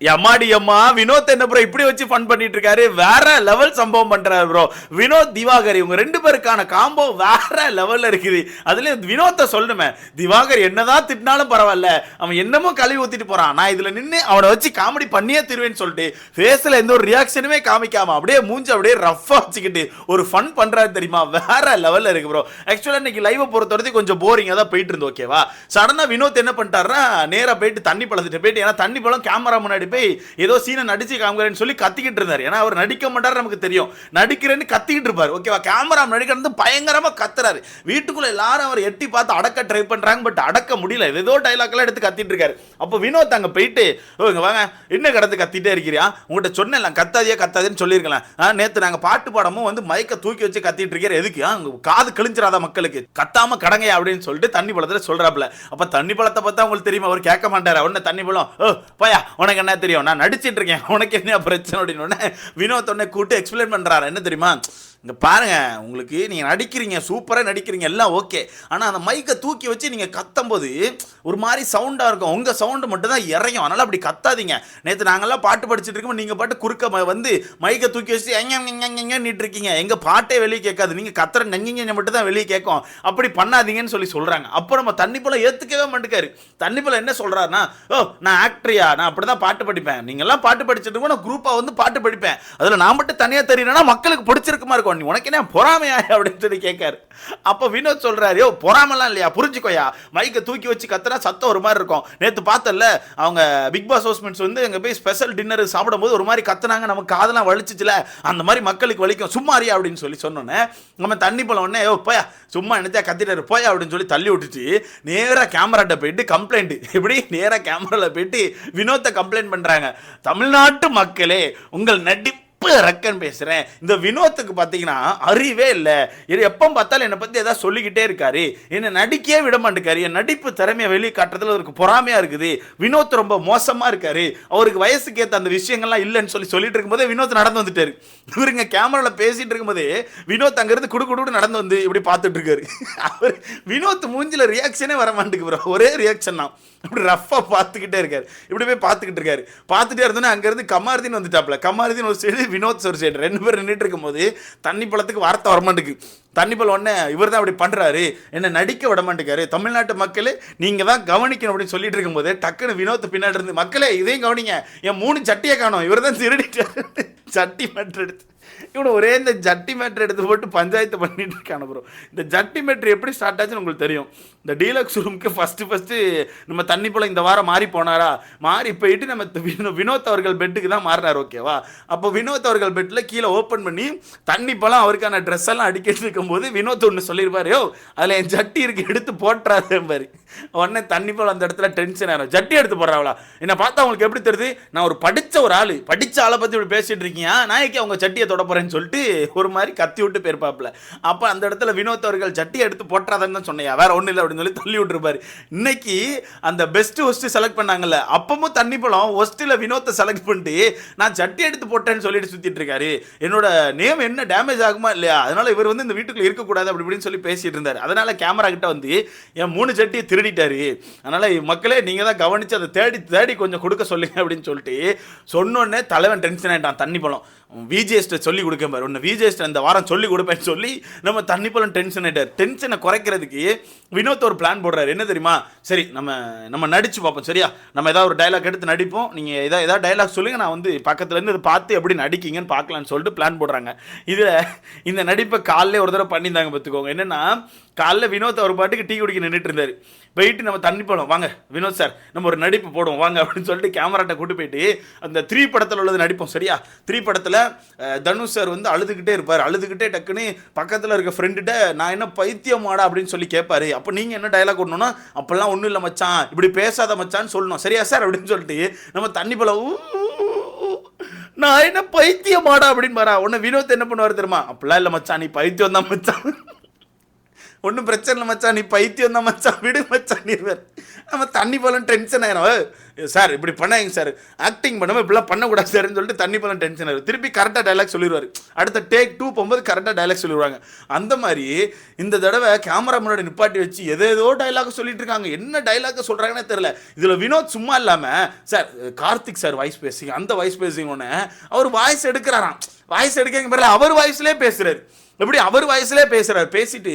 எம்மாடி அம்மா வினோத் என்ன ப்ரோ இப்படி வச்சு ஃபன் பண்ணிட்டு இருக்காரு, வேற லெவல் சம்பவம் பண்றாரு ப்ரோ. வினோத் திவாகர் இவங்க 2 பேருக்கான காம்போ வேற லெவல்ல இருக்குது. அதுல வினோத்தை சொல்லணுமே, திவாகர் என்னதான் திட்டினாலும் பரவாயில்ல, அவன் என்னமோ கழுவி ஊத்திட்டு போறான், நான் இதுல நின்று அவனை வச்சு காமெடி பண்ணியே திருவேன்னு சொல்லிட்டு ஃபேஸ்ல எந்த ஒரு ரியாக்ஷனுமே காமிக்காம அப்படியே மூஞ்சி அப்படியே ரஃபா வச்சுக்கிட்டு ஒரு ஃபன் பண்றாரு தெரியுமா, வேற லெவல்ல இருக்கு ப்ரோ. ஆக்சுவலா இன்னைக்கு லைவ் பொறுத்தவரைக்கும் கொஞ்சம் போரிங்கா தான் போயிட்டு இருந்து, ஓகேவா. சடனா வினோத் என்ன பண்ணிட்டாருன்னா நேரா போயிட்டு தண்ணி பழத்திட்டு போயிட்டு, ஏன்னா தண்ணி பழம் கேமரா முன்னாடி போய் ஏதோ சீனை நடிச்சு காமிக்கிறேன்னு சொல்லி கத்திக்கிட்டு இருந்தார். ஏன்னா அவர் நடிக்க மாட்டாரு நமக்கு தெரியும், நடிக்கிறேன்னு கத்திக்கிட்டு இருப்பார், ஓகேவா. கேமரா நடிக்கிறது பயங்கரமா கத்துறாரு. வீட்டுக்குள்ள எல்லாரும் அவர் எட்டி பார்த்து அடக்க ட்ரை பண்றாங்க, பட் அடக்க முடியல. ஏதோ டைலாக் எல்லாம் எடுத்து கத்திட்டு இருக்காரு. அப்போ வினோத் அங்க போயிட்டு, இங்க வாங்க, என்ன கடந்து கத்திட்டே இருக்கிறியா, உங்கள்கிட்ட சொன்னேன் கத்தாதியா கத்தாதுன்னு சொல்லியிருக்கலாம். நேத்து நாங்க பாட்டு பாடமும் வந்து மைக்க தூக்கி வச்சு கத்திட்டு இருக்கிற, எதுக்கு காது கிழிஞ்சிராத மக்களுக்கு, கத்தாம கடங்கையா அப்படின்னு சொல்லிட்டு தண்ணி பழத்துல சொல்றாப்ல. அப்ப தண்ணி பழத்தை பார்த்தா உங்களுக்கு தெரியுமா, அவர் கேட்க மாட்டாரு. உடனே தண்ணி பழம், ஓ போயா உனக்கு என்ன தெரியும், நான் நடிச்சிட்டு இருக்கேன், உனக்கு என்ன பிரச்சனை அப்படின்னு வினோத் உடனே கூட்டு எக்ஸ்பிளைன் பண்றாரு. என்ன தெரியுமா, இங்க பாருங்க, உங்களுக்கு நீங்க நடிக்கிறீங்க, சூப்பரா நடிக்கிறீங்க, எல்லாம் ஓகே. ஆனா அந்த மைக்கை தூக்கி வச்சு நீங்க கத்தும் போது ஒரு மாதிரி சவுண்டா இருக்கும், உங்க சவுண்டு மட்டும் தான் இறையும், அதனால அப்படி கத்தாதீங்க. நேற்று நாங்கெல்லாம் பாட்டு படிச்சுட்டு இருக்கோம், நீங்க பாட்டு குறுக்க வந்து மைக்கை தூக்கி வச்சு நீட்டு இருக்கீங்க, எங்க பாட்டே வெளியே கேட்காது, நீங்க கத்துற நெஞ்சிங்க மட்டும் தான் வெளியே கேட்கும், அப்படி பண்ணாதீங்கன்னு சொல்லி சொல்றாங்க. அப்போ நம்ம தண்ணி போல ஏத்துக்கவே மாட்டேக்காரு. தண்ணி போல என்ன சொல்றாருன்னா, ஓ நான் ஆக்டரியா, நான் அப்படிதான் பாட்டு படிப்பேன், நீங்க எல்லாம் பாட்டு படிச்சுட்டு இருக்கோம், நான் குரூப்பா வந்து பாட்டு படிப்பேன், அதுல நான் மட்டும் தனியா தெரியணும்னா மக்களுக்கு பிடிச்சிருக்குமா இருக்கும், உனக்கு என்ன பொறாமையா அப்படின்னு சொல்லி கேட்காரு. அப்ப வினோத் சொல்றாரு, யோ பொறாமலாம் இல்லையா, புரிஞ்சுக்கோயா, மைக்கை தூக்கி வச்சு கத்துனா சத்தம் ஒரு மாதிரி இருக்கும். நேத்து பார்த்தல அவங்க பிக் பாஸ் ஹவுஸ்மெண்ட்ஸ் வந்து அங்க போய் ஸ்பெஷல் டின்னர் சாப்பிடும்போது ஒரு மாதிரி கத்துனாங்க, நமக்கு காதெல்லாம் வலிச்சுச்சுல, அந்த மாதிரி மக்களுக்கு வலிக்கும், சும்மாரியா அப்படின்னு சொல்லி சொன்னோன்னே நம்ம தண்ணி போல உடனே, யோ போயா சும்மா என்னத்தையா கத்திட்டாரு போயா அப்படின்னு சொல்லி தள்ளி விட்டுச்சு. நேரா கேமராட்ட போயிட்டு கம்ப்ளைண்ட், எப்படி நேரா கேமரால போயிட்டு வினோத்தை கம்ப்ளைண்ட் பண்றாங்க. தமிழ்நாட்டு மக்களே, உங்கள் நடிப்பு ரக்கன் பேசுறேன், இந்த வினோத்துக்கு பார்த்தீங்கன்னா அறிவே இல்லை, எப்போ பார்த்தாலும் என்னை பற்றி ஏதாவது சொல்லிக்கிட்டே இருக்காரு, என்னை நடிக்கவே விட மாட்டேக்காரு, என் நடிப்பு திறமையை வெளியே காட்டுறதுல அவருக்கு பொறாமையா இருக்குது, வினோத் ரொம்ப மோசமா இருக்காரு, அவருக்கு வயசுக்கு ஏற்ற அந்த விஷயங்கள்லாம் இல்லைன்னு சொல்லிட்டு இருக்கும்போதே வினோத் நடந்து வந்துட்டாரு. இவருங்க கேமராவில் பேசிட்டு இருக்கும்போதே வினோத் அங்கிருந்து குடு நடந்து வந்து இப்படி பார்த்துட்டு இருக்காரு. அவர் வினோத் மூஞ்சில ரியாக்ஷனே வர மாட்டேங்குது, ஒரே ரியாக்ஷன் தான், இப்படி ரஃபா பார்த்துக்கிட்டே இருக்காரு, இப்படி போய் பார்த்துக்கிட்டு இருக்காரு. பார்த்துட்டே இருந்தோன்னே அங்கேருந்து கமாருதீன் வந்துட்டாப்ல, கமாருதீன் ஒரு சைடு வினோத் ஒரு சைடு, 2 பேர் நின்றுட்டு இருக்கும் போது தண்ணி பழத்துக்கு வார்த்தை வரமாட்டுக்கு. தண்ணி பழம் ஒன்னே இவர் தான் அப்படி பண்றாரு, என்ன நடிக்க விட மாட்டேக்காரு, தமிழ்நாட்டு மக்களே நீங்க தான் கவனிக்கணும் அப்படின்னு சொல்லிட்டு இருக்கும் போது டக்குன்னு வினோத் பின்னாடி இருந்து, மக்களே இதையும் கவனிங்க, என் 3 சட்டியை காணும், இவர் தான் திருடிட்டாரு, சட்டி மேட்ரு எடுத்து இவனை ஒரே இந்த ஜட்டி மேட்ரு எடுத்து போட்டு பஞ்சாயத்து பண்ணிட்டு இருக்கான ப்ரோ. இந்த ஜட்டி மேட்ரு எப்படி ஸ்டார்ட் ஆச்சுன்னு உங்களுக்கு தெரியும். இந்த டீலக்ஸ் ரூமுக்கு ஃபஸ்ட்டு நம்ம தண்ணி போல இந்த வாரம் மாறி போனாரா, மாறி போயிட்டு நம்ம வினோத் அவர்கள் பெட்டுக்கு தான் மாறினார், ஓகேவா. அப்போ வினோத் அவர்கள் பெட்டில் கீழே ஓப்பன் பண்ணி தண்ணி போலாம் அவருக்கான ட்ரெஸ் எல்லாம் அடிக்கிட்டு இருக்கும்போது வினோத் ஒன்று சொல்லியிருப்பாரு, யோ அதில் என் ஜட்டி இருக்கு எடுத்து போட்டுறாரு மாதிரி. உடனே தண்ணி போல அந்த இடத்துல டென்ஷன் ஆகும், ஜட்டி எடுத்து போடுறாங்களா, என்னை பார்த்தா அவங்களுக்கு எப்படி தெரியுது, நான் ஒரு படித்த ஆளை பற்றி இப்படி பேசிட்டு இருக்கீங்க, நாளைக்கு அவங்க சட்டியை தொட போறேன்னு சொல்லிட்டு ஒரு மாதிரி கத்தி விட்டு போயிருப்பாப்ல. அப்போ அந்த இடத்துல வினோத் அவர்கள் சட்டியை எடுத்து போட்டுறாதான்னு தான் சொன்னையா, வேற ஒன்றும் இல்லை அப்படின்னு சொல்லி தள்ளி விட்டுருப்பாரு. இன்னைக்கு அந்த பெஸ்ட் ஹோஸ்ட் செலக்ட் பண்ணாங்கல்ல, அப்பவும் தண்ணி பழம் ஹோஸ்டில் வினோத்தை செலக்ட் பண்ணிட்டு நான் சட்டி எடுத்து போட்டேன்னு சொல்லிட்டு சுத்திட்டு இருக்காரு, என்னோட நேம் என்ன டேமேஜ் ஆகுமா இல்லையா, அதனால இவர் வந்து இந்த வீட்டுக்குள்ள இருக்கக்கூடாது அப்படி இப்படின்னு சொல்லி பேசிட்டு இருந்தார். அதனால கேமரா கிட்ட வந்து என் 3 சட்டியை திருடிட்டாரு, அதனால மக்களே நீங்க தான் கவனிச்சு அதை தேடி கொஞ்சம் கொடுக்க சொல்லுங்க அப்படின்னு சொல்லிட்டு சொன்னோடனே தலைவன் டென்ஷன் ஆயிட்டான். தண்ணி பழம் விஜேஸ்ட்டை சொல்லி கொடுக்க பாரு, ஒன்று விஜேஸ்ட்டை இந்த வாரம் சொல்லி கொடுப்பேன்னு சொல்லி நம்ம தண்ணி பழம் டென்ஷன் ஆகிட்டார். டென்ஷனை குறைக்கிறதுக்கு வினோத் ஒரு பிளான் போடுறாரு. என்ன தெரியுமா, சரி நம்ம நடிச்சு பார்ப்போம், சரியா, நம்ம ஏதாவது ஒரு டைலாக் எடுத்து நடிப்போம், நீங்கள் ஏதாவது டைலாக் சொல்லுங்கள், நான் வந்து பக்கத்துலேருந்து இதை பார்த்து எப்படி நடிக்கிங்கன்னு பார்க்கலான்னு சொல்லிட்டு பிளான் போடுறாங்க. இதில் இந்த நடிப்பை காலையில் ஒரு தடவை பண்ணியிருந்தாங்க பார்த்துக்கோங்க. என்னென்னா காலைல வினோத் அவர் பாட்டுக்கு டீ குடிக்க நின்றுட்டு இருந்தார். போயிட்டு நம்ம தண்ணி போனோம், வாங்க வினோத் சார் நம்ம ஒரு நடிப்பு போடுவோம் வாங்க அப்படின்னு சொல்லிட்டு கேமராட்ட கூட்டு போயிட்டு அந்த 3 படத்தில் உள்ளது நடிப்போம், சரியா. 3 படத்தில் தனுஷ் சார் வந்து அழுதுகிட்டே இருப்பார், அழுதுகிட்டே டக்குன்னு பக்கத்தில் இருக்க ஃப்ரெண்டுகிட்ட நான் என்ன பைத்தியமாடா அப்படின்னு சொல்லி கேட்பாரு. அப்போ நீங்கள் என்ன டைலாக் ஒன்றுனா, அப்பெல்லாம் ஒன்றும் இல்லை மச்சான், இப்படி பேசாத மச்சான்னு சொல்லணும், சரியா சார் அப்படின்னு சொல்லிட்டு நம்ம தண்ணி போல நான் என்ன பைத்தியமாடா அப்படின்னு பாரா. உடனே வினோத் என்ன பண்ணுவார் தெரியுமா, அப்படிலாம் இல்லை மச்சான், நீ பைத்தியம் தான் மச்சான், ஒன்றும் பிரச்சனை இல்லை மச்சான், நீ பைத்தியம் தான் மச்சான், விடு மச்சான். நம்ம தண்ணி போல டென்ஷன் ஆயிரும். சார் இப்படி பண்ணாங்க சார், ஆக்டிங் பண்ணாமல் இப்படிலாம் பண்ணக்கூடாது சார்ன்னு சொல்லிட்டு தண்ணி பழம் டென்ஷன் ஆகும். திருப்பி கரெக்டாக டைலாக் சொல்லிடுவார். அடுத்த டேக் 2 போகும்போது கரெக்டாக டைலாக் சொல்லிடுவாங்க. அந்த மாதிரி இந்த தடவை கேமரா முன்னாடி நிப்பாட்டி வச்சு ஏதோ டைலாக் சொல்லிட்டு இருக்காங்க. என்ன டைலாக் சொல்கிறாங்கன்னே தெரியல. இதில் வினோத் சும்மா இல்லாமல் சார் கார்த்திக் சார் வாய்ஸ் பேசுங்க, அந்த வாய்ஸ் பேசுங்க உடனே அவர் வாய்ஸ் எடுக்கிறாராம். வாய்ஸ் எடுக்க பிறகு அவர் வாய்ஸ்லேயே பேசுகிறார். எப்படி அவர் வாய்ஸ்லேயே பேசுகிறார். பேசிட்டு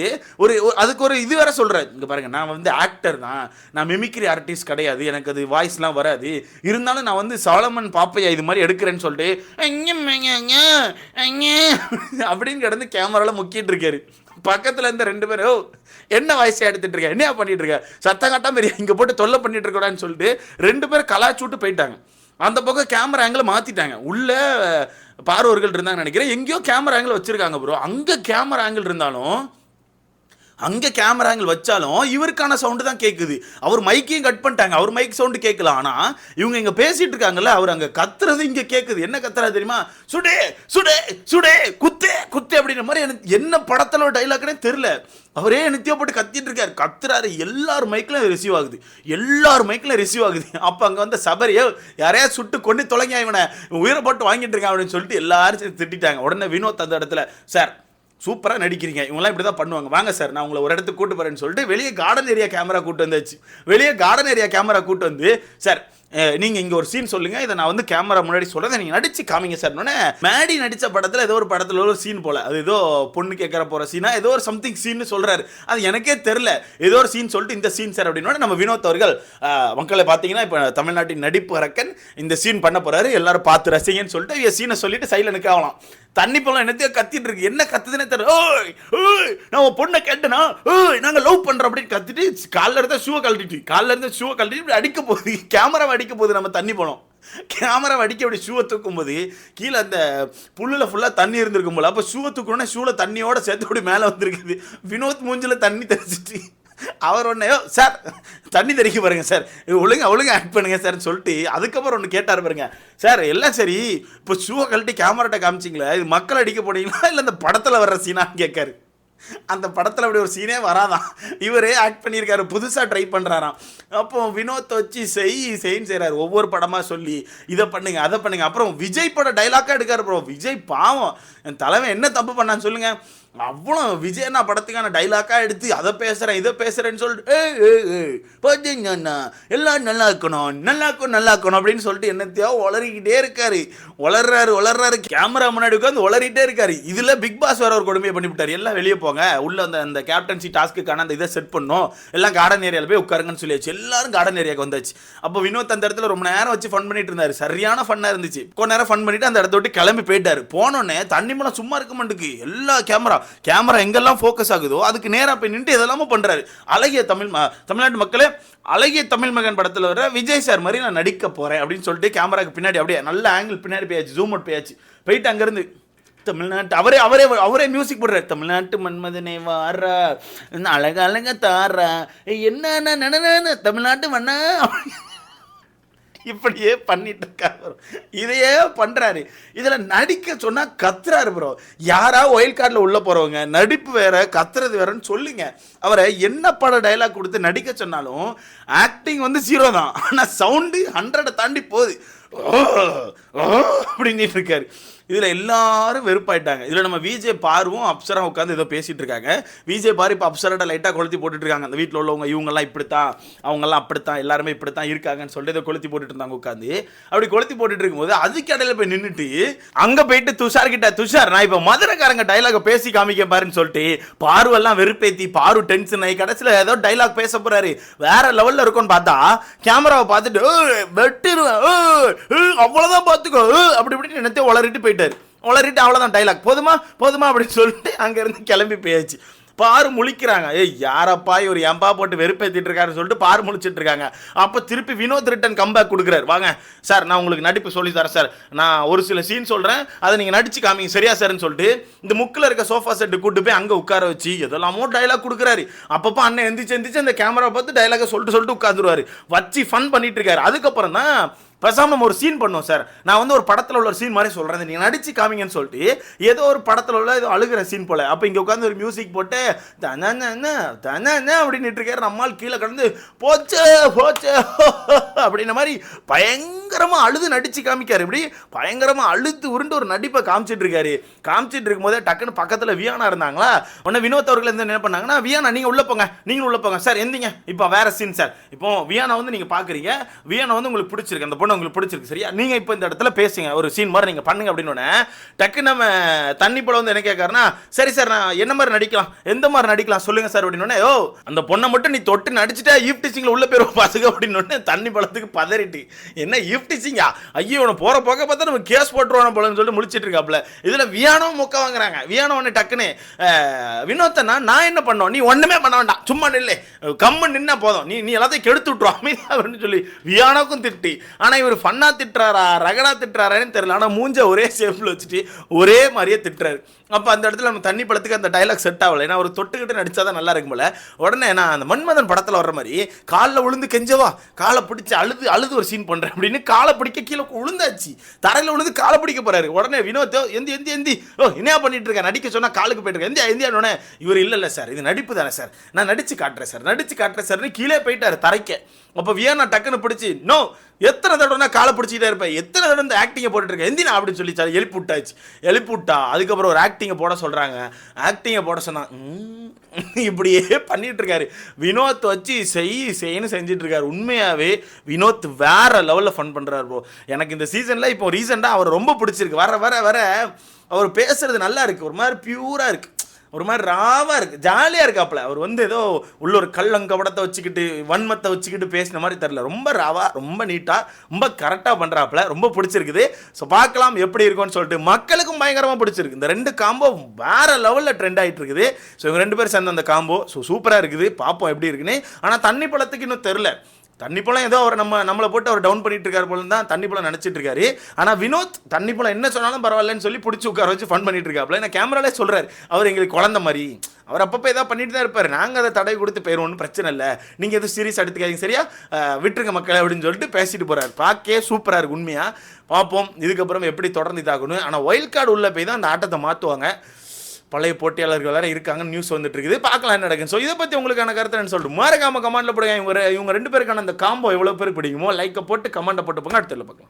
அதுக்கு ஒரு இது வேற சொல்கிறார். இங்கே பாருங்க, நான் வந்து ஆக்டர் தான், நான் மிமிக்ரி ஆர்டிஸ்ட் கிடையாது, எனக்கு அது வாய்ஸ்லாம் வராது, இருந்தாலும் நான் வந்து சாலமன் பாப்பையா இது மாதிரி எடுக்கிறேன்னு சொல்லிட்டு அப்படின்னு கிடந்து கேமராவில் முக்கிட்டு இருக்காரு. பக்கத்தில் இருந்த 2 பேரும் என்ன வாய்ஸை எடுத்துட்டு இருக்க, என்ன பண்ணிட்டு இருக்க, சத்தம் காட்டாம இங்கே போட்டு தொல்லை பண்ணிட்டு இருக்கக்கூடாதுன்னு சொல்லிட்டு 2 பேர் கலாச்சுட்டு போயிட்டாங்க. அந்த பக்கம் கேமரா ஆங்கிள் மாற்றிட்டாங்க. உள்ள பார்வர்கள் இருந்தாங்க நினைக்கிறேன். எங்கேயோ கேமரா ஆங்கிள் வச்சிருக்காங்க ப்ரோ. அங்கே கேமரா ஆங்கிள் இருந்தாலும், அங்கே கேமரா ஆங்கிள் வச்சாலும் இவருக்கான சவுண்டு தான் கேட்குது. அவர் மைக்கையும் கட் பண்ணிட்டாங்க, அவர் மைக் சவுண்டு கேட்கல. ஆனால் இவங்க இங்கே பேசிட்டு இருக்காங்கல்ல, அவர் அங்கே கத்துறது இங்கே கேட்குது. என்ன கத்துறாரு தெரியுமா? சுடே சுடே சுடே குத்தே குத்தே அப்படின்ற மாதிரி. எனக்கு என்ன படத்தில் டைலாக்னே தெரில. அவரே நித்தியம் போட்டு கத்திட்டு இருக்காரு, கத்துறாரு. எல்லார் மைக்கிலும் ரிசீவ் ஆகுது, எல்லார் மைக்கிலும் ரிசீவ் ஆகுது. அப்போ அங்கே வந்து சபரியே யாரையா சுட்டு கொண்டு தொலைங்க, இவனை உயிரை போட்டு வாங்கிட்டு இருக்கான் அப்படின்னு சொல்லிட்டு எல்லாரும் திட்டாங்க. உடனே வினோத் அந்த இடத்துல, சார் சூப்பராக நடிக்கிறீங்க, இவங்களாம் இப்படி தான் பண்ணுவாங்க, வாங்க சார் நான் உங்களை ஒரு இடத்துக்கு கூட்டு போகிறேன்னு சொல்லிட்டு வெளியே கார்டன் ஏரியா கேமரா கூட்டு வந்தாச்சு. வெளியே கார்டன் ஏரியா கேமரா கூட்டு வந்து, சார் நீங்கள் இங்கே ஒரு சீன் சொல்லுங்கள், இதை நான் வந்து கேமரா முன்னாடி சொல்கிறேன், நீங்கள் நடிச்சு காமிங்க சார். மேடி நடித்த படத்தில் ஏதோ ஒரு படத்தில் ஒரு சீன் போல், அது ஏதோ பொண்ணு கேட்குற போகிற சீனா ஏதோ ஒரு சம்திங் சீன்னு சொல்கிறாரு. அது எனக்கே தெரில, ஏதோ ஒரு சீன் சொல்லிட்டு இந்த சீன் சார் அப்படின்னா நம்ம வினோத் அவர்கள் மக்களை பார்த்தீங்கன்னா இப்போ தமிழ்நாட்டின் நடிப்பு அரக்கன் இந்த சீன் பண்ண போகிறாரு, எல்லாரும் பார்த்து ரசிங்கன்னு சொல்லிட்டு சீனை சொல்லிட்டு சைடில் நிற்கலாம். தண்ணி பழம் என்னத்தையோ கத்திட்டு இருக்கு, என்ன கத்துதுன்னே தெரியல. ஓய் ஓய் நான் பொண்ணை கேட்டேனா, ஓய் நாங்கள் லவ் பண்ணுறோம் அப்படின்னு கத்திட்டு காலில் இருந்த ஷூவை கழட்டிட்டு இப்படி அடிக்க போகுது, கேமராவை அடிக்க போகுது. நம்ம தண்ணி பழம் கேமராவை அடிக்க அப்படி ஷூவை தூக்கும் போது கீழே அந்த புல்லில் ஃபுல்லாக தண்ணி இருந்திருக்கும் போல. அப்போ ஷூவை தூக்கணும்னா ஷூவில் தண்ணியோட சேர்த்து அப்படி மேலே வந்திருக்குது. வினோத் மூஞ்சில் தண்ணி தெரிச்சிட்டு அவர் ஒன்றையோ சார் தண்ணி தெறிக்க பாருங்க சார், ஒழுங்கு ஆக்ட் பண்ணுங்க சார்ன்னு சொல்லிட்டு அதுக்கப்புறம் ஒன்று கேட்டார் பாருங்க. சார் எல்லாம் சரி, இப்போ ஷூவை கழட்டி கேமராட்ட காமிச்சிங்களா, இது மக்கள் அடிக்க போனீங்களா இல்லை அந்த படத்தில் வர்ற சீனான்னு கேட்காரு. அந்த படத்தில் அப்படி ஒரு சீனே வராதான், இவரே ஆக்ட் பண்ணியிருக்காரு, புதுசாக ட்ரை பண்ணுறாராம். அப்போ வினோத்தை வச்சு செய்ன்னு செய்கிறாரு. ஒவ்வொரு படமாக சொல்லி இதை பண்ணுங்க அதை பண்ணுங்க. அப்புறம் விஜய் பட டைலாக்காக எடுக்காரு ப்ரோ. விஜய் பாவம், என் தலைவன் என்ன தப்பு பண்ணான்னு சொல்லுங்கள். அவ்வளோ விஜயண்ணா படத்துக்கான டைலாக்காக எடுத்து அதை பேசுகிறேன் இதை பேசுகிறேன்னு சொல்லிட்டு பார்த்தீங்கன்னா எல்லாம் நல்லா இருக்கணும் அப்படின்னு சொல்லிட்டு என்னத்தையோ வளரிக்கிட்டே இருக்காரு. வளர்றாரு கேமரா முன்னாடி உட்காந்து வளரிட்டே இருக்காரு. இதில் பிக் பாஸ் வேற ஒரு கொடுமையை பண்ணிவிட்டார். எல்லாம் வெளியே போங்க, உள்ள அந்த கேப்டன்சி டாஸ்க்குக்கான அந்த இதை செட் பண்ணோம், எல்லாம் கார்டன் ஏரியாவில் போய் உட்காருங்கன்னு சொல்லியாச்சு. எல்லாரும் கார்டன் ஏரியாவுக்கு வந்தாச்சு. அப்போ வினோத் அந்த இடத்துல ரொம்ப நேரம் வச்சு ஃபன் பண்ணிட்டு இருந்தாரு. சரியான ஃபன்னாக இருந்துச்சு. கொஞ்ச நேரம் ஃபன் பண்ணிட்டு அந்த இடத்த விட்டு கிளம்பி போயிட்டாரு. போனோடனே தண்ணி மேலே சும்மா இருக்க மாட்டேங்குது. எல்லா கேமரா எங்கெல்லாம் ஃபோக்கஸ் ஆகுதோ அதுக்கு நேராக போய் நின்று இதெல்லாமும் பண்ணுறாரு. அழகிய தமிழ்நாட்டு மக்களே, அழகிய தமிழ் மகன் படத்தில் வர விஜய் சார் மாதிரி நான் நடிக்க போகிறேன் அப்படின்னு சொல்லிட்டு கேமராக்கு பின்னாடி அப்படியே நல்ல ஆங்கிள் பின்னாடி போயாச்சு, ஜூம் அவுட் போயிட்டு அங்கேருந்து தமிழ்நாட்டு அவரே மியூசிக் போடுறாரு. தமிழ்நாட்டு மன்மதனே வாரா அழக தாரா என்ன தமிழ்நாட்டு மண்ணா இப்படியே பண்ணிட்டு இருக்காரு. இதையே பண்றாரு. இதுல நடிக்க சொன்னா கத்துறாரு ப்ரோ. யாரா ஒயில் கார்டில் உள்ள போறவங்க நடிப்பு வேற கத்துறது வேறன்னு சொல்லுங்க. அவரை என்ன பட டைலாக் கொடுத்து நடிக்க சொன்னாலும் ஆக்டிங் வந்து 0 தான், ஆனா சவுண்டு 100 தாண்டி போகுது. அப்படின்னு இருக்காரு. இதில் எல்லாரும் வெறுப்பாயிட்டாங்க. இதில் நம்ம விஜய் பார்வும் அப்சரா உட்காந்து ஏதோ பேசிகிட்டு இருக்காங்க. விஜய் பாரு இப்போ அப்சராட்ட லைட்டாக கொளுத்தி போட்டுட்டு இருக்காங்க. அந்த வீட்டில் உள்ளவங்க இவங்கெல்லாம் இப்படித்தான், அவங்கெல்லாம் அப்படித்தான், எல்லாருமே இப்படித்தான் இருக்காங்கன்னு சொல்லிட்டு இதை கொளுத்தி போட்டுட்டு இருந்தாங்க உட்காந்து. அப்படி கொளுத்தி போட்டுட்டு இருக்கும்போது அதுக்கு இடையில போய் நின்றுட்டு அங்கே போயிட்டு துஷார் கிட்ட, துஷார் நான் இப்போ மதுரைக்காரங்க டைலாக பேசி காமிக்க பாருன்னு சொல்லிட்டு பார்வெல்லாம் வெறுப்பேற்றி பாரு டென்ஷன் ஆகி கடைசியில் ஏதோ டைலாக் பேச போறாரு. வேற லெவலில் இருக்கும்னு பார்த்தா கேமராவை பார்த்துட்டு வெட்டிடுவேன் அவ்வளோதான் பார்த்துக்கோ அப்படி இப்படி நினைத்து வளரிட்டு போயிட்டாரு. வளரிட்டு அவ்வளோதான் டைலாக் போதுமா அப்படின்னு சொல்லிட்டு அங்கேருந்து கிளம்பி போயாச்சு. பாரு முழிக்கிறாங்க. யாரப்பா இவர் ஏம்பா போட்டு வெறுப்பேற்றிட்டு இருக்காருன்னு சொல்லிட்டு பாரு முழிச்சிட்டு இருக்காங்க. அப்போ திருப்பி வினோத் ரிட்டன் கம்பேக் கொடுக்குறாரு. வாங்க சார் நான் உங்களுக்கு நடிப்பு சொல்லி தரேன் சார், நான் ஒரு சில சீன் சொல்கிறேன், அதை நீங்கள் நடிச்சு காமிங்க சரியா சார்ன்னு சொல்லிட்டு இந்த முக்கில் இருக்க சோஃபா செட்டு கூட்டு போய் அங்கே உட்கார வச்சு எதெல்லாமோ டைலாக் கொடுக்குறாரு. அப்பப்போ அண்ணன் எந்திரிச்சு அந்த கேமரா பார்த்து டைலாக சொல்லிட்டு உட்காந்துருவாரு. வச்சு ஃபன் பண்ணிட்டு இருக்காரு. அதுக்கப்புறம் தான் பேசாம நம்ம ஒரு சீன் பண்ணுவோம் சார். நான் வந்து ஒரு படத்துல உள்ள ஒரு சீன் மாதிரி சொல்றேன், நீங்க நடிச்சு காமிங்கன்னு சொல்லிட்டு ஏதோ ஒரு படத்துல உள்ள ஏதோ அழுகிற சீன் போல. அப்ப இங்க உட்காந்து ஒரு மியூசிக் போட்டு அப்படின்னு இருக்காரு. நம்மால் கீழே கடந்து போச்சு போச்சு அப்படின்ற மாதிரி பயங்கரமா அழுது நடிச்சு காமிக்காரு. இப்படி பயங்கரமா அழுது உருண்டு ஒரு நடிப்பை காமிச்சிட்டு இருக்காரு. காமிச்சிட்டு இருக்கும் போதே டக்குன்னு பக்கத்துல வியானா இருந்தாங்களா, உடனே வினோத் அவர்கள் என்ன பண்ணாங்கன்னா, வியானா நீங்க உள்ள போங்க, நீங்க உள்ள போங்க சார், எந்திங்க இப்போ வேற சீன் சார். இப்போ வியானா வந்து நீங்க பாக்குறீங்க, வியானா வந்து உங்களுக்கு பிடிச்சிருக்கு, அந்த பொண்ணு உங்களுக்கு பிடிச்சிருக்கு சரியா, நீங்க இப்போ இந்த இடத்துல பேசுங்க, ஒரு சீன் மாதிரி நீங்க பண்ணுங்க அப்படின்னு டக்கு நம்ம தண்ணி போல வந்து என்ன கேட்காருன்னா, சரி சார் நான் என்ன மாதிரி நடிக்கலாம், எந்த மாதிரி நடிக்கலாம் சொல்லுங்க சார் அப்படின்னு. ஓ அந்த பொண்ணை மட்டும் நீ தொட்டு நடிச்சுட்டா ஈவ் டீச்சிங்ல உள்ள போயிருவோம் பாசுங்க அப்படின்னு தண்ணி பழத்துக்கு பதறிட்டு, என்ன ஈவ் டீச்சிங்கா, ஐயோ உன போற போக பார்த்தா நம்ம கேஸ் போட்டுருவான போலன்னு சொல்லிட்டு முடிச்சிட்டு இருக்காப்ல. இதுல வியானவும் முக்க வாங்குறாங்க. வியானம் ஒன்று டக்குன்னு வினோத்தனா நான் என்ன பண்ணோம், நீ ஒண்ணுமே பண்ண வேண்டாம், சும்மா நில்லை, கம்மு நின்னா போதும், நீ எல்லாத்தையும் கெடுத்து விட்டுருவோம் அமைதியா அப்படின்னு சொல்லி வியானாக்கும் திட்டி. ஆனா இவர் ஃபன்னா திட்டுறாரா ரகடா திட்டுறாரான்னு தெரியல, ஆனா மூஞ்ச ஒரே ஷேப்ல வச்சுட்டு ஒரே மாதிரியே திட்டுறாரு. அப்போ அந்த இடத்துல நம்ம தண்ணி படத்துக்கு அந்த டைலாக் செட் ஆகலை, ஏன்னா ஒரு தொட்டுக்கிட்டு நடிச்சாதான் நல்லா இருக்கும் போல. உடனே நான் அந்த மன்மதன் படத்தில் வர்ற மாதிரி காலில் விழுந்து கெஞ்சவா, காலை பிடிச்சி அழுது அழுது ஒரு சீன் பண்ணுறேன் அப்படின்னு காலை பிடிக்க கீழே விழுந்தாச்சு, தரையில் விழுந்து காலை பிடிக்க போறாரு. உடனே வினோத் எந்தி ஓ என்ன பண்ணிட்டு இருக்கேன், நடிக்க சொன்னா காலுக்கு போயிட்டு இருக்கேன் எந்தியானோடனே இவர் இல்லை சார் இது நடிப்பு தானே சார், நான் நடிச்சு காட்டுறேன் சார்னு கீழே போயிட்டாரு தரைக்க. அப்போ வியானா டக்குன்னு பிடிச்சி நோ எத்தனை தடவை காலை பிடிச்சிக்கிட்டே இருப்பேன், எத்தனை தடவை இந்த ஆக்டிங்கை போட்டுட்டு இருக்கேன் எந்தினா அப்படின்னு சொல்லி எழுப்பி விட்டா. அதுக்கப்புறம் ஒரு ஆக்டிங்கை போட சொல்றாங்க, ஆக்டிங்கை போட சொன்னா இப்படியே பண்ணிட்டு இருக்காரு. வினோத் வச்சு செய்யன்னு செஞ்சுட்டு இருக்காரு. உண்மையாவே வினோத் வேற லெவல்ல ஃபன் பண்றாரு ப்ரோ. எனக்கு இந்த சீசன்ல இப்போ ரீசெண்டா அவர் ரொம்ப பிடிச்சிருக்கு. வர வர வர அவர் பேசுறது நல்லா இருக்கு, ஒரு மாதிரி பியூரா இருக்கு, ஒரு மாதிரி ராவா இருக்கு, ஜாலியா இருக்காப்ல. அவர் வந்து ஏதோ உள்ள ஒரு கள்ளங்கபடத்தை வச்சுக்கிட்டு வன்மத்தை வச்சுக்கிட்டு பேசின மாதிரி தெரியல, ரொம்ப ராவா ரொம்ப நீட்டா ரொம்ப கரெக்டா பண்றாப்ல. ரொம்ப பிடிச்சிருக்குது. ஸோ பார்க்கலாம் எப்படி இருக்கும்னு சொல்லிட்டு. மக்களுக்கும் பயங்கரமா பிடிச்சிருக்கு. இந்த ரெண்டு காம்போ வேற லெவல்ல ட்ரெண்ட் ஆகிட்டு இருக்குது. ஸோ இவங்க ரெண்டு பேரும் சேர்ந்த அந்த காம்போ சூப்பரா இருக்குது. பார்ப்போம் எப்படி இருக்குன்னு. ஆனா தண்ணி பழத்துக்கு இன்னும் தெரியல. தண்ணி பழம் ஏதோ அவர் நம்மளை போட்டு அவர் டவுன் பண்ணிட்டு இருக்காரு போல தான் தண்ணி பழம் நினைச்சிட்டு இருக்காரு. ஆனா வினோத் தண்ணி பழம் என்ன சொன்னாலும் பரவாயில்லன்னு சொல்லி பிடிச்சி உட்கார வச்சு ஃபன் பண்ணிட்டு இருக்காப்ல. நான் கேமராலே சொல்றாரு, அவர் எங்களுக்கு குழந்தை மாதிரி, அவர் அப்பப்போ ஏதாவது பண்ணிட்டு தான் இருப்பாரு, நாங்கள் அதை தடை கொடுத்து போயிடுவோம்னு பிரச்சனை இல்லை, நீங்கள் எதுவும் சீரியஸ் எடுத்துக்காதீங்க சரியா, விட்டுருங்க மக்களை அப்படின்னு சொல்லிட்டு பேசிட்டு போறாரு. பார்க்கே சூப்பராக இருக்கு உண்மையா. பார்ப்போம் இதுக்கப்புறம் எப்படி தொடர்ந்து இதாகணும். ஆனால் ஒயில்ட் கார்டு உள்ள போய் தான் அந்த ஆட்டத்தை மாற்றுவாங்க. பழைய போட்டியாளர்கள் வேறு இருக்காங்க, நியூஸ் வந்துட்டு இருக்குது, பார்க்கலாம் என்ன நடக்குது. ஸோ இதை பற்றி உங்களுக்கான கருத்து என்ன சொல்லிட்டு மறக்காம கமெண்ட்ல போடுங்க. இவங்க ரெண்டு பேருக்கான அந்த காம்போ எவ்வளோ பேருக்கு பிடிக்குமோ லைக்கை போட்டு கமெண்ட்டை போட்டு போங்க. அடுத்த பார்க்கலாம்.